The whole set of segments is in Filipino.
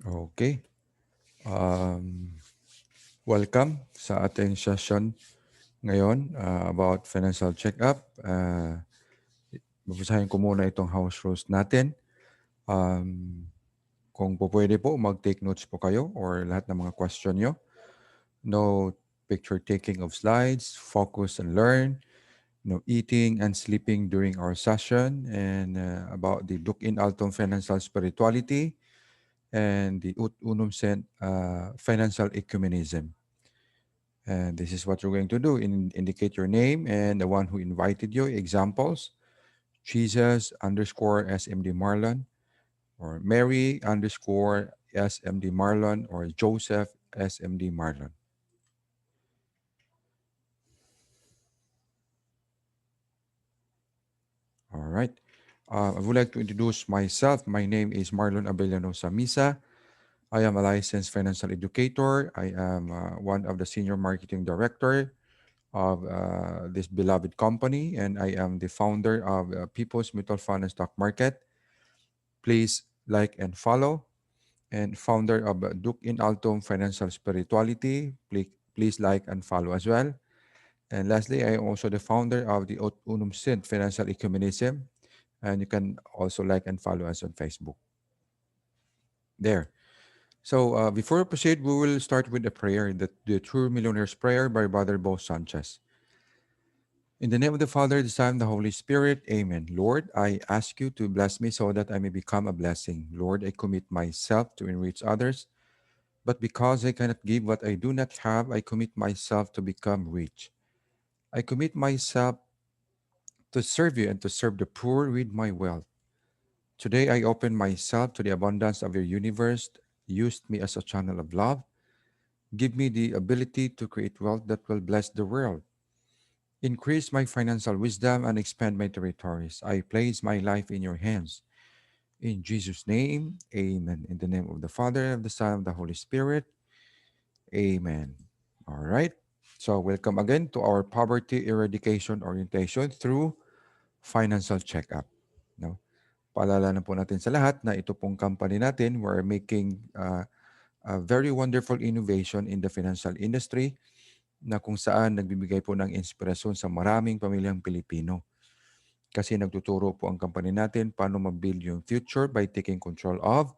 Okay. Um, Welcome sa ating session ngayon about financial check-up. Babasahin ko muna itong house rules natin. Um, kung po pwede po, mag-take notes po kayo or lahat ng mga question nyo. No picture taking of slides, focus and learn, no eating and sleeping during our session, and about the Duke in Altum financial spirituality and the Ut Unum Sent financial ecumenism. And this is what you're going to do. Indicate your name and the one who invited you. Examples, Jesus underscore SMD Marlon, or Mary underscore SMD Marlon, or Joseph SMD Marlon. All right. I would like to introduce myself. My name is Marlon Abellano Samisa. I am a licensed financial educator. I am one of the senior marketing director of this beloved company, and I am the founder of People's Mutual Fund and Stock Market. Please like and follow. And founder of Duke in Altum Financial Spirituality. Please like and follow as well. And lastly, I am also the founder of the Unum Sint Financial Ecumenism. And you can also like and follow us on Facebook. There. So before we proceed, we will start with a prayer, the True Millionaire's Prayer by Brother Bo Sanchez. In the name of the Father, the Son, and the Holy Spirit, amen. Lord, I ask you to bless me so that I may become a blessing. Lord, I commit myself to enrich others, but because I cannot give what I do not have, I commit myself to become rich. I commit myself to serve you and to serve the poor with my wealth. Today, I open myself to the abundance of your universe. Use me as a channel of love. Give me the ability to create wealth that will bless the world. Increase my financial wisdom and expand my territories. I place my life in your hands. In Jesus' name, amen. In the name of the Father, of the Son, of the Holy Spirit, amen. All right. So, welcome again to our poverty eradication orientation through financial checkup. No? Paalala na po natin sa lahat na ito pong company natin, we're making a very wonderful innovation in the financial industry na kung saan nagbibigay po ng inspirasyon sa maraming pamilyang Pilipino. Kasi nagtuturo po ang company natin paano mag-build yung future by taking control of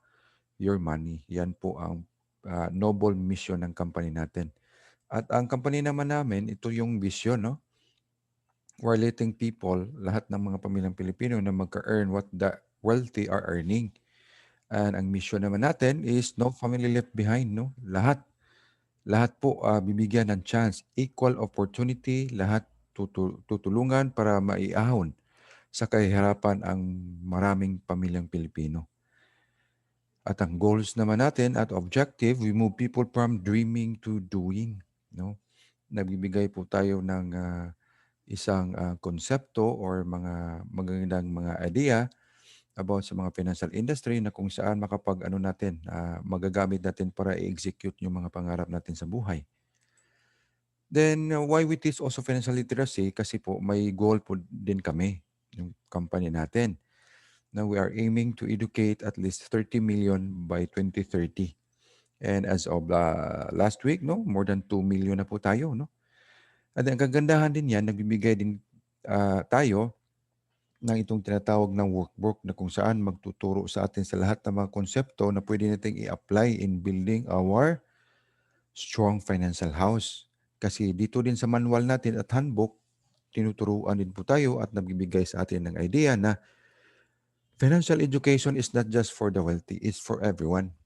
your money. Yan po ang noble mission ng company natin. At ang company naman namin, ito yung vision, no? We're letting people, lahat ng mga pamilyang Pilipino na magka-earn what the wealthy are earning. And ang mission naman natin is no family left behind, no? Lahat po bibigyan ng chance, equal opportunity, lahat tutulungan para maiahon sa kahirapan ang maraming pamilyang Pilipino. At ang goals naman natin at objective, we move people from dreaming to doing. No? Nagbibigay po tayo ng isang konsepto or mga magagandang mga idea about sa mga financial industry na kung saan makapag-ano natin, magagamit natin para i-execute yung mga pangarap natin sa buhay. Then, why we teach also financial literacy? Kasi po may goal po din kami, yung company natin. Now, we are aiming to educate at least 30 million by 2030. And as of last week, no, more than 2 million na po tayo. No? At ang kagandahan din yan, nagbibigay din tayo ng itong tinatawag ng workbook na kung saan magtuturo sa atin sa lahat ng mga konsepto na pwede nating i-apply in building our strong financial house. Kasi dito din sa manual natin at handbook, tinuturuan din po tayo at nabibigay sa atin ng idea na financial education is not just for the wealthy, it's for everyone.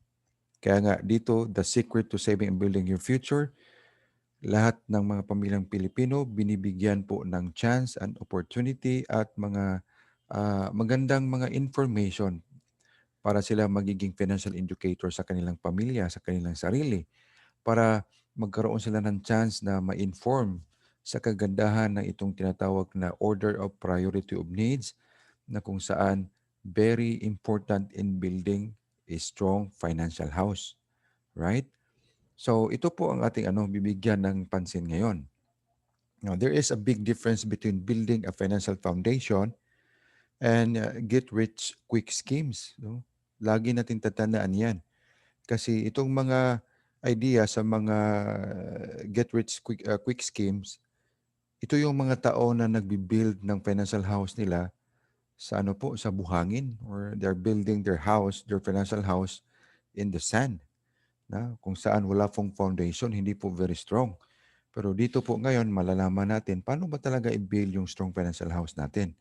Kaya nga dito, the secret to saving and building your future, lahat ng mga pamilyang Pilipino binibigyan po ng chance and opportunity at mga magandang mga information para sila magiging financial educator sa kanilang pamilya, sa kanilang sarili, para magkaroon sila ng chance na ma-inform sa kagandahan ng itong tinatawag na order of priority of needs na kung saan very important in building a strong financial house. Right? So ito po ang ating bibigyan ng pansin ngayon. Now, there is a big difference between building a financial foundation and get rich quick schemes. No? Lagi natin tatandaan yan. Kasi itong mga idea sa mga get rich quick schemes, ito yung mga tao na nagbi-build ng financial house nila sa ano po, sa buhangin, or they're building their house, their financial house in the sand, na kung saan wala pong foundation, hindi po very strong. Pero dito po ngayon, malalaman natin paano ba talaga i-build yung strong financial house natin.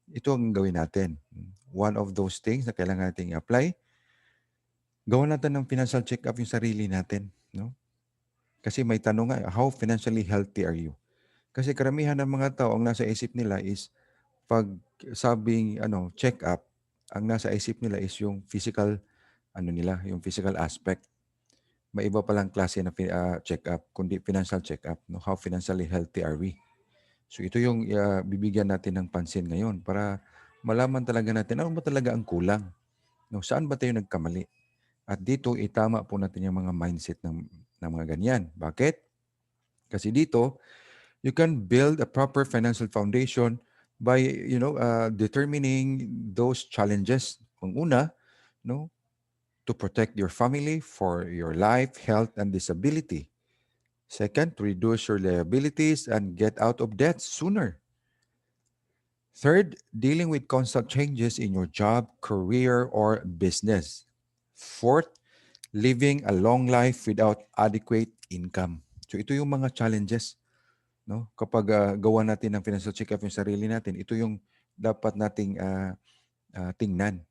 Ito ang gawin natin. One of those things na kailangan natin i-apply, gawan natin ng financial check-up yung sarili natin. No? Kasi may tanong nga, how financially healthy are you? Kasi karamihan ng mga tao, ang nasa isip nila is, pag sabing check-up, ang nasa isip nila is yung physical, yung physical aspect. May iba palang klase na check-up, kundi financial check-up. No? How financially healthy are we? So ito yung bibigyan natin ng pansin ngayon para malaman talaga natin ano ba talaga ang kulang. No? Saan ba tayo nagkamali? At dito, itama po natin yung mga mindset ng mga ganyan. Bakit? Kasi dito, you can build a proper financial foundation by, determining those challenges. Ang una, no, to protect your family for your life, health, and disability. Second, to reduce your liabilities and get out of debt sooner. Third, dealing with constant changes in your job, career, or business. Fourth, living a long life without adequate income. So ito yung mga challenges, no? Kapag gawa natin ng financial check-up yung sarili natin, ito yung dapat nating tingnan.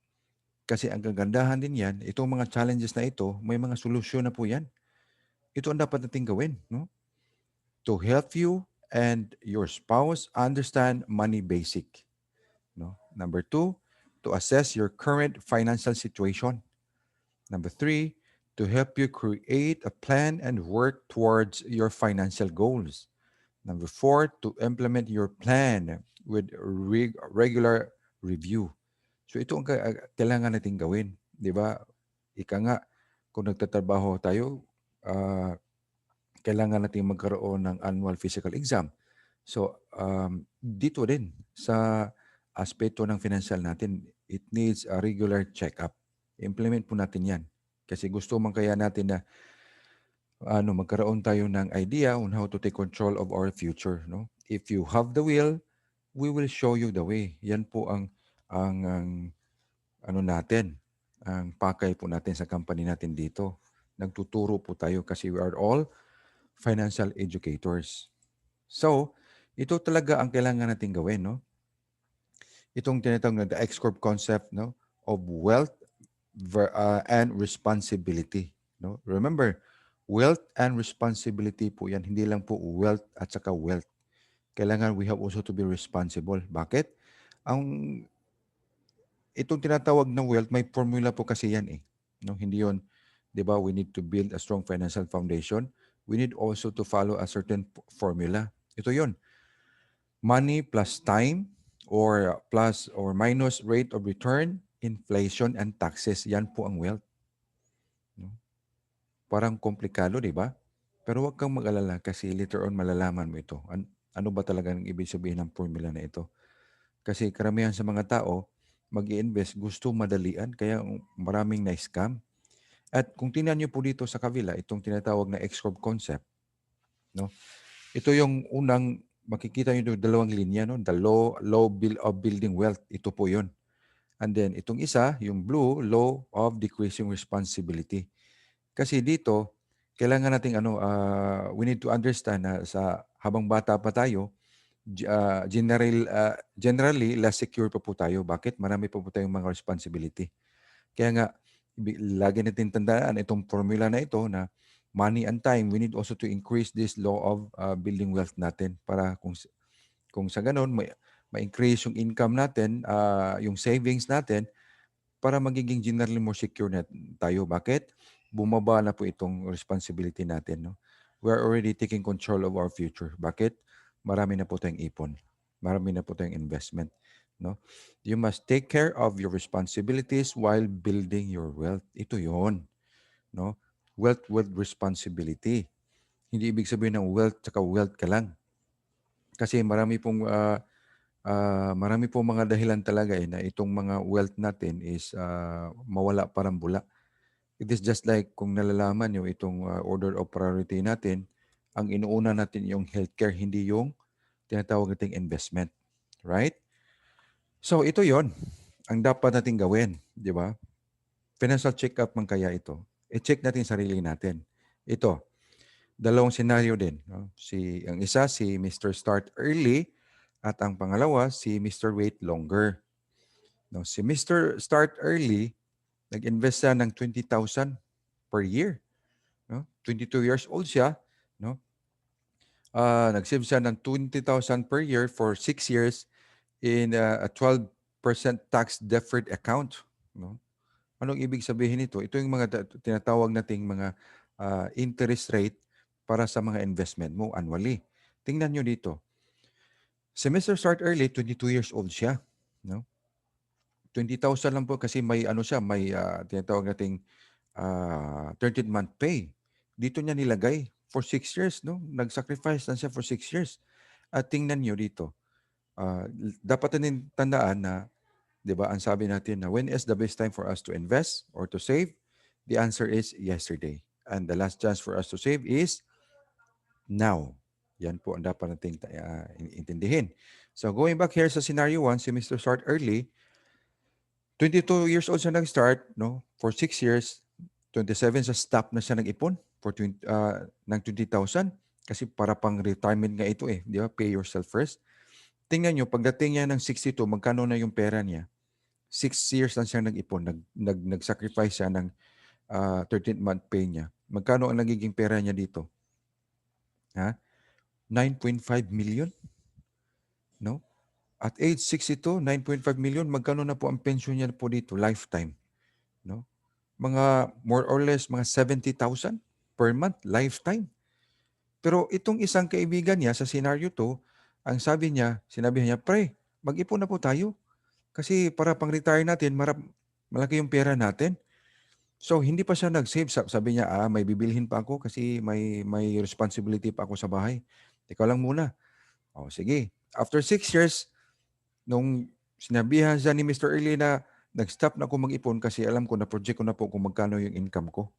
Kasi ang kagandahan din yan, itong mga challenges na ito, may mga solusyon na po yan. Ito ang dapat nating gawin, no? To help you and your spouse understand money basic. No? Number two, to assess your current financial situation. Number three, to help you create a plan and work towards your financial goals. Number four, to implement your plan with regular review. So ito ang kailangan natin gawin. Di ba? Ika nga, kung nagtatrabaho tayo, kailangan natin magkaroon ng annual physical exam. So, dito din sa aspeto ng financial natin, it needs a regular check-up. Implement po natin yan. Kasi gusto man kaya natin na magkaroon tayo ng idea on how to take control of our future. No? If you have the will, we will show you the way. Yan po ang natin, ang pakay po natin sa company natin dito. Nagtuturo po tayo kasi we are all financial educators. So, ito talaga ang kailangan natin gawin, no? Itong tinatawag na the X-Corp concept, no, of wealth and responsibility, no? Remember, wealth and responsibility po 'yan, hindi lang po wealth at saka wealth. Kailangan we have also to be responsible. Bakit? Ang itong tinatawag na wealth, may formula po kasi 'yan eh. No, hindi 'yon, 'di ba? We need to build a strong financial foundation. We need also to follow a certain formula. Ito 'yon. Money plus time or plus or minus rate of return, inflation, and taxes. Yan po ang wealth. No? Parang komplikado, di ba? Pero huwag kang mag-alala kasi later on malalaman mo ito. Ano ba talaga ang ibig sabihin ng formula na ito? Kasi karamihan sa mga tao, mag-i-invest, gusto madalian, kaya maraming na-scam. At kung tingnan niyo po dito sa kabila, itong tinatawag na X-Corp concept, no? Ito yung unang makikita niyo yung dalawang linya, no? The law of building wealth. Ito po 'yon. And then itong isa, yung blue, law of decreasing responsibility. Kasi dito, kailangan nating we need to understand na sa habang bata pa tayo, generally less secure pa po tayo. Bakit? Marami pa po tayong mga responsibility. Kaya nga, lagi natin tandaan itong formula na ito na money and time, we need also to increase this law of building wealth natin para kung sa ganun, ma-increase yung income natin, yung savings natin, para magiging generally more secure na tayo. Bakit? Bumaba na po itong responsibility natin. No? We are already taking control of our future. Bakit? Marami na po tayong ipon. Marami na po tayong investment. No? You must take care of your responsibilities while building your wealth. Ito yon, no? Wealth with responsibility. Hindi ibig sabihin ng wealth tsaka wealth ka lang. Kasi marami pong mga dahilan talaga na itong mga wealth natin is mawala parang bula. It is just like kung nalalaman nyo itong order of priority natin, ang inuuna natin yung healthcare, hindi yung tinatawag nating investment. Right? So ito yon ang dapat natin gawin. Di ba? Financial check-up man kaya ito. I-check natin sarili natin. Ito, dalawang senaryo din. No? Ang isa, si Mr. Start Early at ang pangalawa, si Mr. Wait Longer. No? Si Mr. Start Early, nag-invest siya ng 20,000 per year. No? 22 years old siya. No? Nag-save siya ng 20,000 per year for 6 years in a 12% tax deferred account. No? Anong ibig sabihin nito? Ito yung mga tinatawag nating mga interest rate para sa mga investment mo annually. Tingnan nyo dito. Semester start early, 22 years old siya. No? 20,000 lang po kasi may ano siya, may tinatawag nating 13th month pay. Dito niya nilagay for 6 years. No? Nag-sacrifice na siya for 6 years. At tingnan nyo dito. Dapat natin tandaan na, di ba, ang sabi natin na when is the best time for us to invest or to save? The answer is yesterday. And the last chance for us to save is now. Yan po ang dapat nating intindihin. So going back here sa scenario 1, si Mr. Start Early, 22 years old siya nag-start, no? For 6 years, 27 sa stop na siya nag-ipon for ng 20,000 kasi para pang retirement nga ito eh, di ba? Pay yourself first. Tingnan nyo, pagdating niya ng 62, magkano na yung pera niya? 6 years lang siya nag-ipon, nag-sacrifice siya ng 13th month pay niya. Magkano ang nagiging pera niya dito? Ha? 9.5 million? No? At age 62, 9.5 million, magkano na po ang pension niya po dito? Lifetime. No? Mga more or less, mga 70,000 per month, lifetime. Pero itong isang kaibigan niya sa scenario 2, ang sabi niya, sinabi niya, pre, mag-ipon na po tayo. Kasi para pang-retire natin, malaki yung pera natin. So, hindi pa siya nag-save. Sabi niya, may bibilhin pa ako kasi may responsibility pa ako sa bahay. Ikaw lang muna. O, sige. After 6 years, nung sinabihan siya ni Mr. Early na nag-stop na ako mag-ipon kasi alam ko na project ko na po kung magkano yung income ko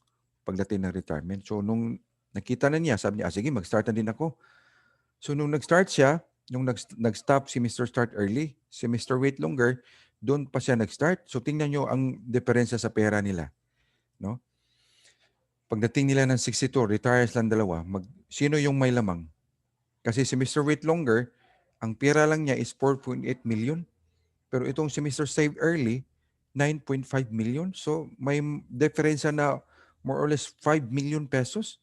pagdating ng retirement. So, nung nakita na niya, sabi niya, sige, mag-start na din ako. So, nung nag-start siya, nung nag-stop si Mr. Start Early, si Mr. Wait Longer, doon pa siya nag-start. So, tingnan nyo ang diferensya sa pera nila. No? Pagdating nila ng 62, retires lang dalawa, sino yung may lamang? Kasi si Mr. Wait Longer, ang pera lang niya is 4.8 million. Pero itong si Mr. Save Early, 9.5 million. So may diferensya na more or less 5 million pesos.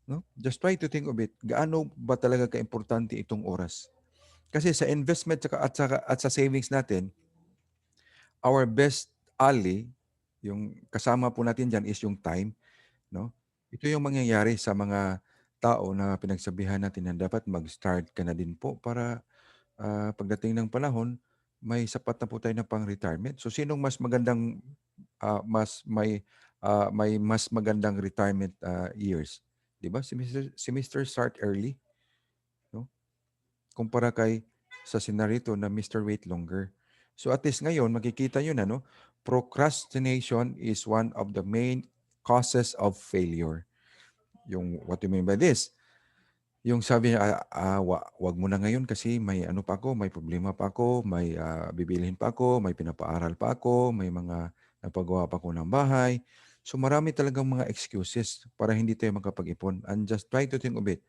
No? Just try to think of it. Gaano ba talaga kaimportante itong oras? Kasi sa investment at sa savings natin, our best ally, yung kasama po natin dyan is yung time. No? Ito yung mangyayari sa mga tao na pinagsabihan natin na dapat mag-start ka na din po para pagdating ng panahon, may sapat na po tayo na pang-retirement. So sinong mas magandang may mas magandang retirement years? 'Di ba? Si Mr. Start Early, no? Kumpara kay sa senaryo na Mr. Wait Longer. So at least ngayon makikita niyo na, no? Procrastination is one of the main causes of failure. What do you mean by this? Yung sabi niya, wag mo na ngayon kasi may ano pa ako, may problema pa ako, may bibilhin pa ako, may pinapaaral pa ako, may mga napagawa pa ako ng bahay. So marami talagang mga excuses para hindi tayo makapag-ipon. And just try to think of it.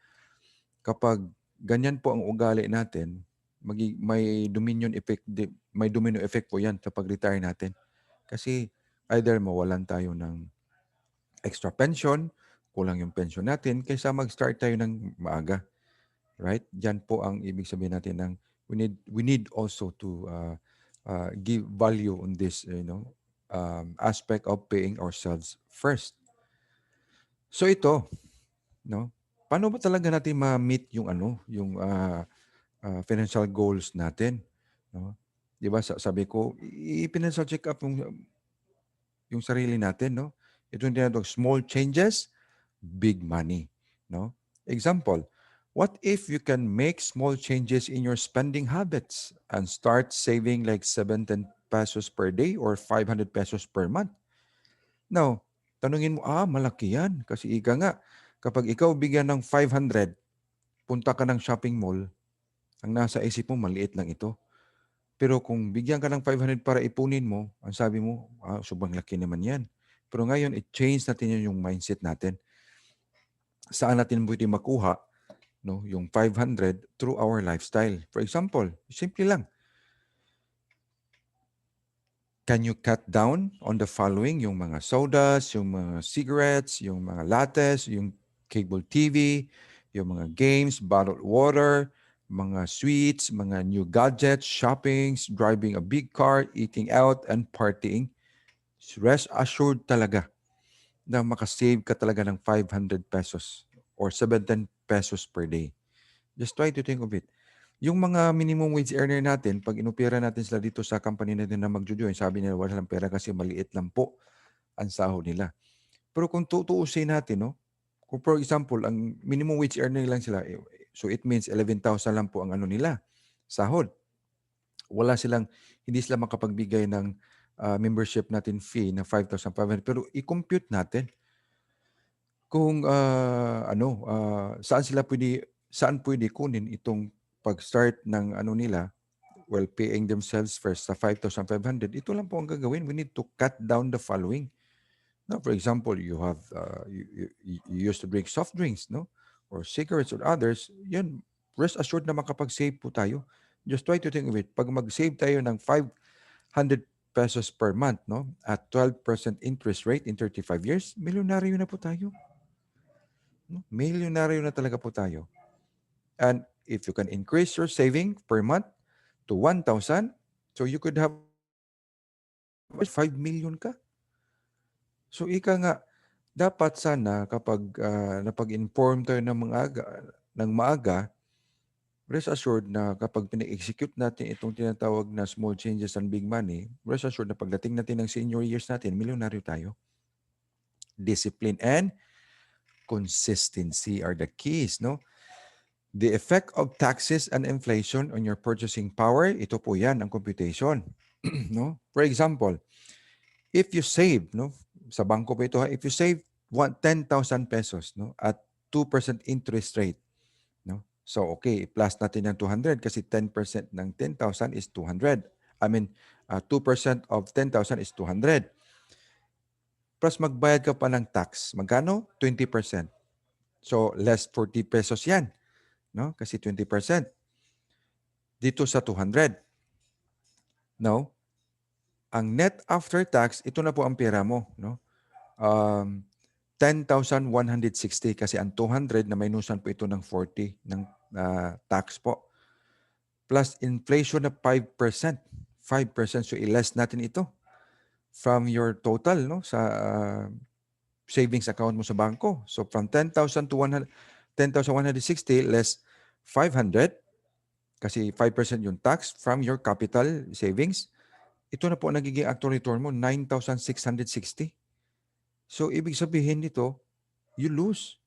Kapag ganyan po ang ugali natin, may domino effect po yan sa pag-retire natin. Kasi either mawalan tayo ng extra pension, kulang yung pension natin, kaysa mag-start tayo ng maaga. Right? Diyan po ang ibig sabihin natin ng we need also to give value on this, aspect of paying ourselves first. So ito, no? Paano ba talaga natin ma-meet yung financial goals natin, no? 'Di ba sabi ko, i-financial check up yung sarili natin, no? Ito yung tinatawag small changes, big money, no? Example, what if you can make small changes in your spending habits and start saving like 7-10 pesos per day or 500 pesos per month? Now, Tanungin mo, malaki yan. Kasi ika nga, kapag ikaw bigyan ng 500, punta ka ng shopping mall, ang nasa isip mo, maliit lang ito. Pero kung bigyan ka ng 500 para ipunin mo, ang sabi mo, sobrang laki naman yan. Pero ngayon, i-change natin yung mindset natin. Saan natin pwede makuha yung 500 through our lifestyle? For example, simple lang. Can you cut down on the following? Yung mga sodas, yung mga cigarettes, yung mga lattes, yung cable TV, yung mga games, bottled water, mga sweets, mga new gadgets, shoppings, driving a big car, eating out, and partying. Rest assured talaga na makasave ka talaga ng 500 pesos or 17 pesos per day. Just try to think of it. Yung mga minimum wage earner natin, pag inopera natin sila dito sa company natin na mag-join, sabi nila wala lang pera kasi maliit lang po ang sahod nila. Pero kung tutuusin natin, kung for example, ang minimum wage earner lang sila, so it means 11,000 lang po ang ano nila, sahod. Hindi sila makapagbigay ng membership natin fee na 5,500. Pero i-compute natin kung saan pwede kunin itong pag-start ng ano nila, paying themselves first sa 5,500. Ito lang po ang gagawin. We need to cut down the following. Now, for example, you have you used to drink soft drinks, no? Or cigarettes or others. Yan, rest assured na makapag-save po tayo. Just try to think of it. Pag mag-save tayo ng 500 pesos per month, no? At 12% interest rate in 35 years, milyonaryo na po tayo. No? Milyonaryo na talaga po tayo. And if you can increase your saving per month to 1,000, so you could have 5 million ka. So ika nga, dapat sana kapag napag-inform tayo ng maaga, rest assured na kapag pina-execute natin itong tinatawag na small changes and big money, rest assured na pagdating natin ng senior years natin, milyonaryo tayo. Discipline and consistency are the keys, no? The effect of taxes and inflation on your purchasing power, ito po yan ang computation. No? For example, if you save, no, sa bangko po ito, if you save 10,000 pesos, no, at 2% interest rate, no? So okay, plus natin ng 200 kasi 10% ng 10,000 is 200. 2% of 10,000 is 200. Plus magbayad ka pa ng tax. Magkano? 20%. So less 40 pesos yan, no? Kasi 20%. Dito sa 200. Now, ang net after tax, ito na po ang pera mo, no? 10,160 kasi ang 200 na minusan po ito ng 40 ng tax po. Plus inflation na 5%. 5%, so i-less natin ito from your total, no, sa savings account mo sa bangko. So from 10,000 to 10,160 less 500 kasi 5% yung tax from your capital savings. Ito na po ang nagiging actual return mo, 9,660. So, ibig sabihin nito, you lose.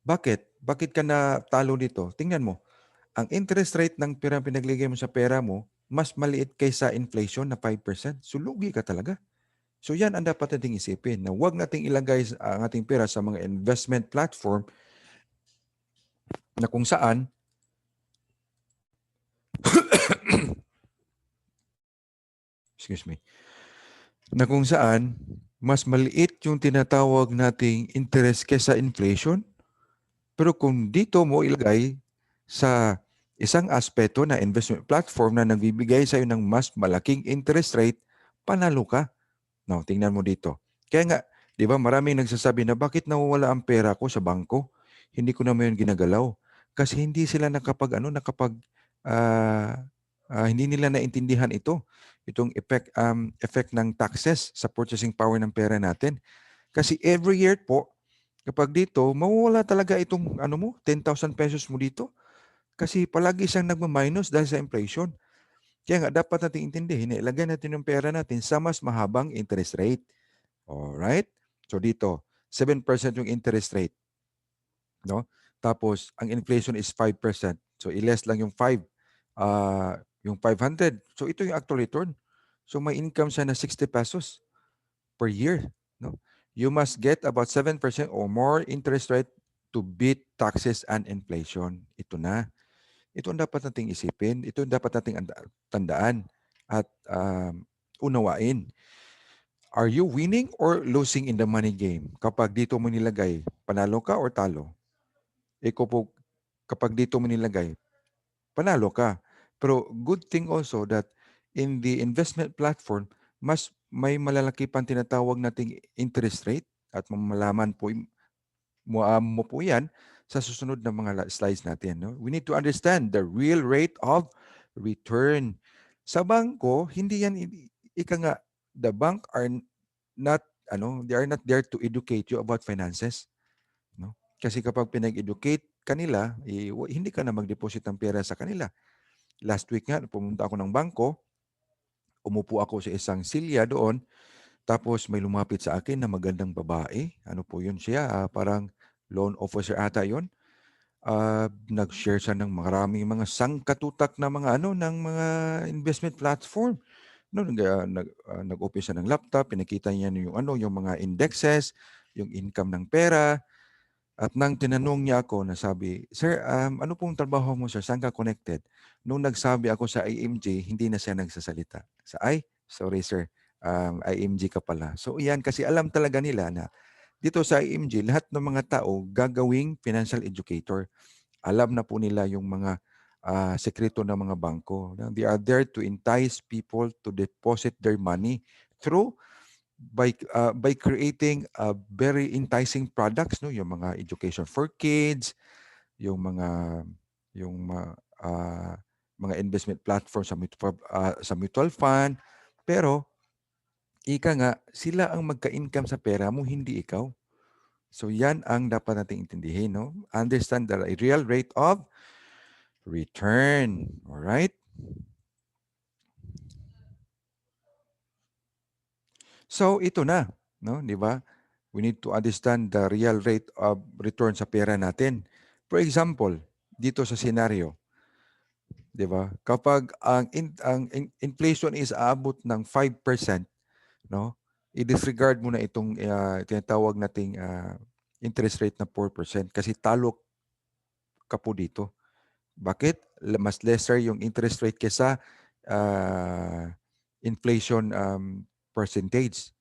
Bakit? Bakit ka natalo dito? Tingnan mo, ang interest rate ng pera pinagligay mo sa pera mo, mas maliit kaysa inflation na 5%. So, lugi ka talaga. So, yan ang dapat nating isipin na huwag nating ilagay ang ating pera sa mga investment platform na kung saan excuse me, na kung saan mas maliit yung tinatawag nating interest kaysa inflation. Pero kung dito mo ilagay sa isang aspeto na investment platform na nagbibigay sa iyo ng mas malaking interest rate, panalo ka. No, tingnan mo dito. Kaya nga, 'di ba, maraming nagsasabi na bakit nawawala ang pera ko sa bangko? Hindi ko na ngayon ginagalaw. Kasi hindi sila hindi nila naintindihan ito. Itong effect ng taxes sa purchasing power ng pera natin. Kasi every year po, kapag dito, mawawala talaga itong 10,000 pesos mo dito. Kasi palagi siyang nagma-minus dahil sa inflation. Kaya nga, dapat natin intindihin, ilagay natin yung pera natin sa mas mahabang interest rate. Alright? So dito, 7% yung interest rate. No? Tapos, ang inflation is 5%. So, i-less lang yung 5. Yung 500. So, ito yung actual return. So, may income siya na 60 pesos per year. No? you must get about 7% or more interest rate to beat taxes and inflation. Ito na. Ito ang dapat nating isipin. Ito ang dapat nating tandaan at unawain. Are you winning or losing in the money game? Kapag dito mo nilagay, panalo ka or talo? Ikaw po, kapag dito mo nilagay, panalo ka. Pero good thing also that in the investment platform, mas may malalaki pang tinatawag nating interest rate at mamalaman po mo po yan sa susunod na mga slides natin. No? We need to understand the real rate of return. Sa bangko, hindi yan, ika nga, the bank are not, they are not there to educate you about finances. No? Kasi kapag pinag-educate kanila, hindi ka na mag-deposit ng pera sa kanila. Last week nga, pumunta ako ng bangko, umupo ako sa isang silya doon, tapos may lumapit sa akin na magandang babae. Ano po yun siya? Parang loan officer ata yun. Nag-share siya ng maraming mga sangkatutak na mga ng mga investment platform. No, nag-open siya ng laptop, pinakita niya yung mga indexes, yung income ng pera. At nang tinanong niya ako, nasabi, "Sir, ano pong trabaho mo, sir? Saan ka connected?" Nung nagsabi ako sa IMG, hindi na siya nagsasalita. Sorry sir, IMG ka pala. So yan, kasi alam talaga nila na dito sa IMG, lahat ng mga tao gagawing financial educator. Alam na po nila yung mga sekreto ng mga bangko. They are there to entice people to deposit their money through by creating very enticing products, no, yung mga education for kids, yung mga investment platform sa mutual fund. Pero ika nga, sila ang magka-income sa pera mo, hindi ikaw. So yan ang dapat nating intindihin, no? Understand the real rate of return. All right? So ito na, no, 'di ba? We need to understand the real rate of return sa pera natin. For example, dito sa scenario, 'di ba? Kapag inflation is aabot ng 5%, no? I-disregard mo na itong tinatawag nating interest rate na 4% kasi talo ka po dito. Bakit? Mas lesser yung interest rate kesa inflation percentage.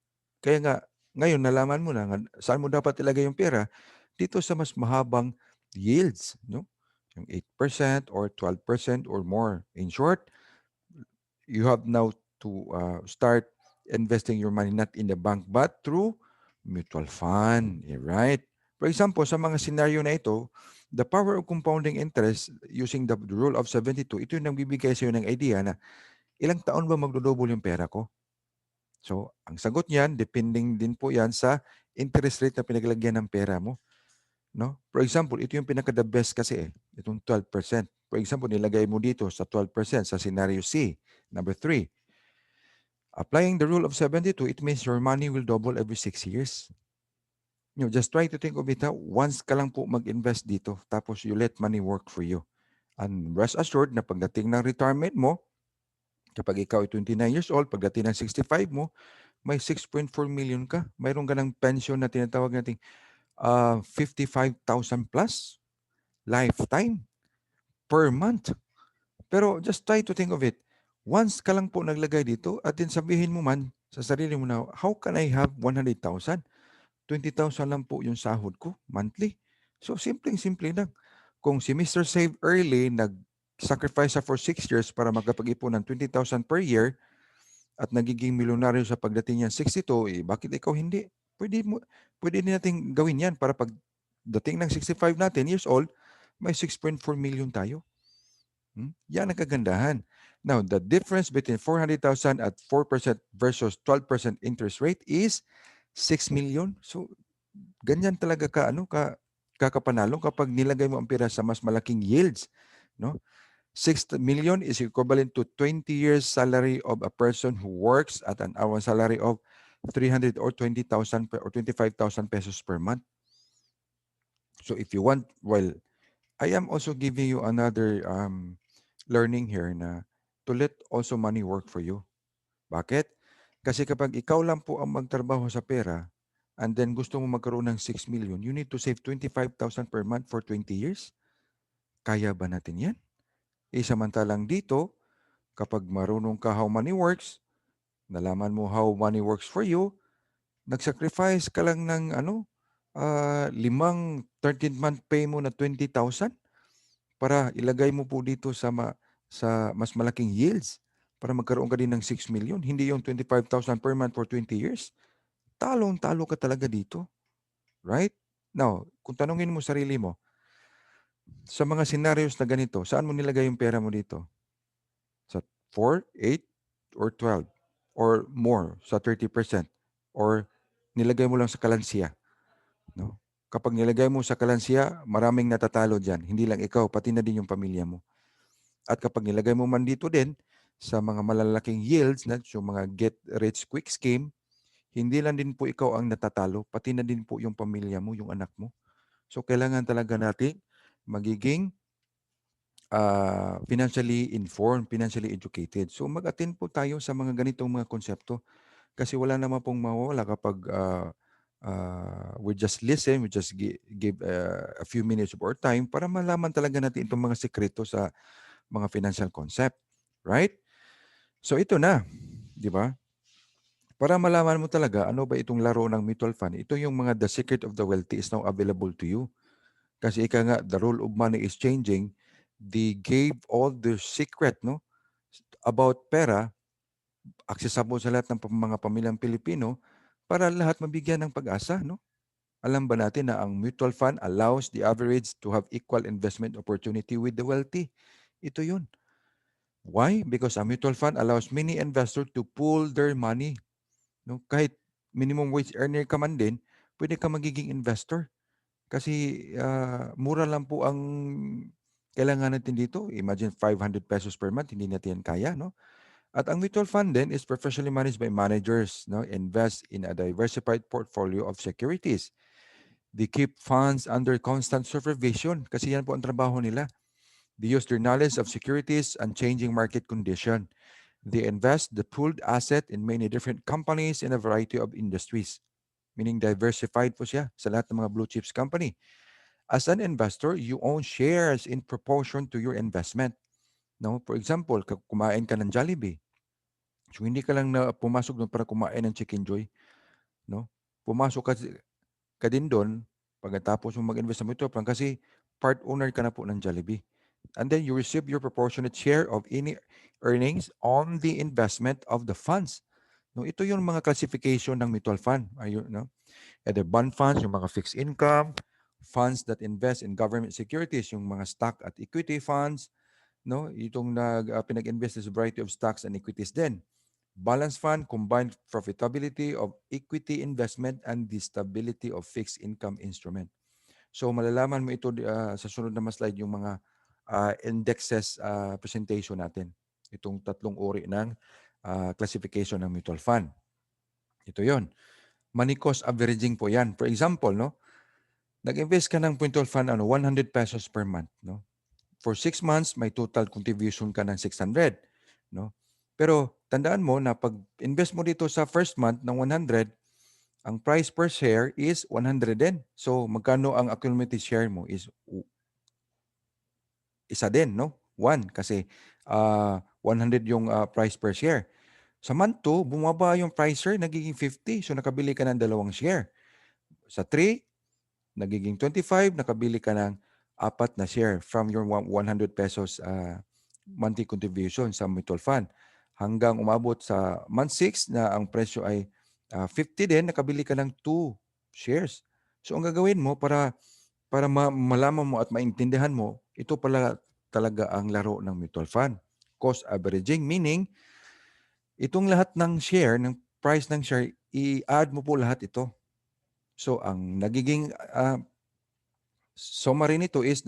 Kaya nga, ngayon nalaman mo na saan mo dapat ilagay yung pera dito sa mas mahabang yields, no? Yung 8% or 12% or more. In short, you have now to start investing your money not in the bank but through mutual fund, right? For example, sa mga scenario na ito, the power of compounding interest using the rule of 72, ito yung nagbibigay sa iyo ng idea na ilang taon ba magdodouble yung pera ko? So, ang sagot niyan, depending din po yan sa interest rate na pinaglagyan ng pera mo. No? For example, ito yung pinaka-the best kasi itong 12%. For example, nilagay mo dito sa 12% sa scenario C, number 3. Applying the rule of 72, it means your money will double every 6 years. Just try to think of it, once ka lang po mag-invest dito, tapos you let money work for you. And rest assured na pagdating ng retirement mo, kapag ikaw ay 29 years old, pagdating ng 65 mo, may 6.4 million ka. Mayroon ka ng pension na tinatawag natin 55,000 plus lifetime per month. Pero just try to think of it. Once ka lang po naglagay dito at din sabihin mo man sa sarili mo na, how can I have 100,000? 20,000 lang po yung sahod ko monthly. So, simpleng-simple lang. Kung si Mr. Save Early nag-sacrifice sa for 6 years para magkapag-ipon ng 20,000 per year at nagiging milyonaryo sa pagdating niya 62, bakit ikaw hindi? Pwede din natin gawin yan para pag dating ng 65 natin years old, may 6.4 million tayo. Yan ang kagandahan. Now, the difference between 400,000 at 4% versus 12% interest rate is 6 million. So, ganyan talaga kakapanalo kapag nilagay mo ang pera sa mas malaking yields, no? 6 million is equivalent to 20 years salary of a person who works at an hour salary of 300 or 20,000 or 25,000 pesos per month. So if you want, well, I am also giving you another learning here na to let also money work for you. Bakit? Kasi kapag ikaw lang po ang magtrabaho sa pera, and then gusto mo magkaroon ng 6 million, you need to save 25,000 per month for 20 years. Kaya ba natin yan? Samantalang dito, kapag marunong ka how money works, nalaman mo how money works for you, nag-sacrifice ka lang ng limang 13th month pay mo na 20,000 para ilagay mo po dito sa mas malaking yields para magkaroon ka din ng 6 million. Hindi yung 25,000 per month for 20 years. Talong-talo ka talaga dito. Right? Now, kung tanungin mo sarili mo, sa mga scenarios na ganito, saan mo nilagay yung pera mo dito? Sa 4, 8, or 12? Or more, sa 30%? Or nilagay mo lang sa kalansiya? No? Kapag nilagay mo sa kalansiya, maraming natatalo dyan. Hindi lang ikaw, pati na din yung pamilya mo. At kapag nilagay mo man dito din sa mga malalaking yields, yung mga get rich quick scheme, hindi lang din po ikaw ang natatalo, pati na din po yung pamilya mo, yung anak mo. So kailangan talaga natin magiging financially informed, financially educated. So mag-attend po tayo sa mga ganitong mga konsepto kasi wala naman pong mawawala kapag we just listen, we just give a few minutes of our time para malaman talaga natin itong mga sekreto sa mga financial concept. Right? So ito na, di ba? Para malaman mo talaga ano ba itong laro ng mutual fund, ito yung mga the secret of the wealthy is now available to you. Kasi ika nga, the rule of money is changing. They gave all the secret no, about pera, accessible sa lahat ng mga pamilyang Pilipino para lahat mabigyan ng pag-asa. No? Alam ba natin na ang mutual fund allows the average to have equal investment opportunity with the wealthy? Ito yun. Why? Because a mutual fund allows many investors to pool their money. No? Kahit minimum wage earner ka man din, pwede ka magiging investor. Kasi mura lang po ang kailangan natin dito. Imagine 500 pesos per month, hindi natin yan kaya. No? At ang mutual fund din is professionally managed by managers. No? Invest in a diversified portfolio of securities. They keep funds under constant supervision kasi yan po ang trabaho nila. They use their knowledge of securities and changing market condition. They invest the pooled asset in many different companies in a variety of industries. Meaning diversified po siya sa lahat ng mga blue chips company. As an investor, you own shares in proportion to your investment. No? For example, kumain ka ng Jollibee. So hindi ka lang na pumasok doon para kumain ng Chicken Joy. No? Pumasok ka din doon pagkatapos mo mag-invest sa mutual fund kasi part owner ka na po ng Jollibee. And then you receive your proportionate share of any earnings on the investment of the funds. No, ito yung mga classification ng mutual fund. Ayun, no? Either bond funds, yung mga fixed income, funds that invest in government securities, yung mga stock at equity funds, no? Itong pinag-invest sa variety of stocks and equities din. Balance fund, combined profitability of equity investment and the stability of fixed income instrument. So malalaman mo ito sa sunod na slide yung mga indexes presentation natin. Itong tatlong uri ng classification ng mutual fund. Ito yon. Money cost averaging po yan. For example, no, nag-invest ka ng mutual fund 100 pesos per month. No? For 6 months, may total contribution ka ng 600. No? Pero tandaan mo na pag invest mo dito sa first month ng 100, ang price per share is 100 din. So magkano ang accumulated share mo is isa din, no? 1 kasi 100 yung price per share. Sa month 2, bumaba yung price share, nagiging 50. So nakabili ka ng dalawang share. Sa 3, nagiging 25, nakabili ka ng 4 na share from your 100 pesos monthly contribution sa mutual fund. Hanggang umabot sa month 6 na ang presyo ay 50 din, nakabili ka ng 2 shares. So ang gagawin mo para malaman mo at maintindihan mo, ito pala talaga ang laro ng mutual fund. Cost averaging, meaning itong lahat ng share, ng price ng share, i-add mo po lahat ito. So ang nagiging summary nito is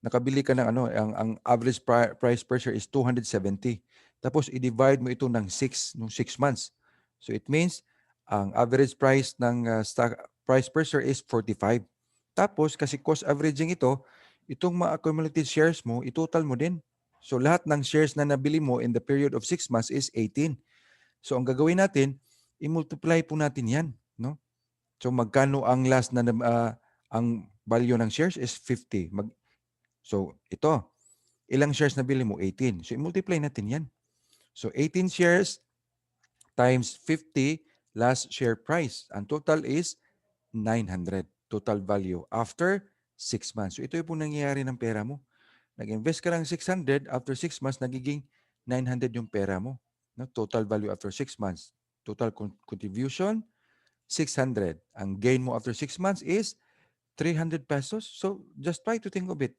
nakabili ka ng ang average price per share is 270. Tapos i-divide mo ito ng 6 months. So it means ang average price ng stock price per share is 45. Tapos kasi cost averaging ito, itong mga accumulated shares mo, itotal mo din. So lahat ng shares na nabili mo in the period of 6 months is 18. So ang gagawin natin, i-multiply po natin 'yan, no? So magkano ang last na ang value ng shares is 50. So ito, ilang shares na bili mo? 18. So i-multiply natin yan. So 18 shares times 50 last share price. Ang total is 900 total value after 6 months. So ito yung nangyayari ng pera mo. Nag-invest ka ng 600, after 6 months, nagiging 900 yung pera mo. No? Total value after 6 months. Total contribution, 600. Ang gain mo after 6 months is 300 pesos. So just try to think of it.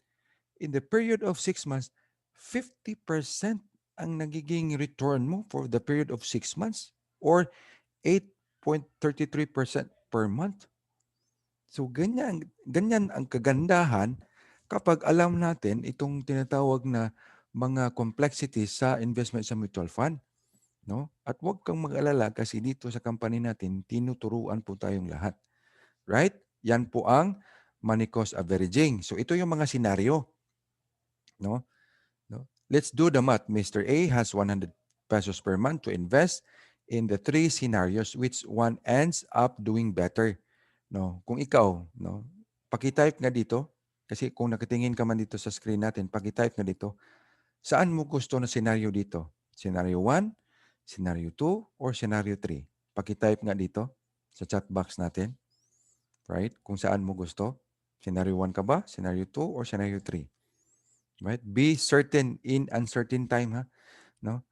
In the period of 6 months, 50% ang nagiging return mo for the period of 6 months or 8.33% per month. So ganyan ang kagandahan kapag alam natin itong tinatawag na mga complexities sa investment sa mutual fund, no? At huwag kang mag-alala kasi dito sa company natin tinuturuan po tayong lahat. Right? Yan po ang money cost averaging. So ito yung mga senaryo, no? No? Let's do the math. Mr. A has 100 pesos per month to invest in the three scenarios which one ends up doing better. No? Kung ikaw, no, paki-type nga dito kasi kung nakatingin ka man dito sa screen natin, paki-type nga dito. Saan mo gusto na scenario dito? Scenario 1, scenario 2, or scenario 3? Paki-type nga dito sa chat box natin. Right? Kung saan mo gusto. Scenario 1 ka ba? Scenario 2 or scenario 3? Right? Be certain in uncertain time, ha? No?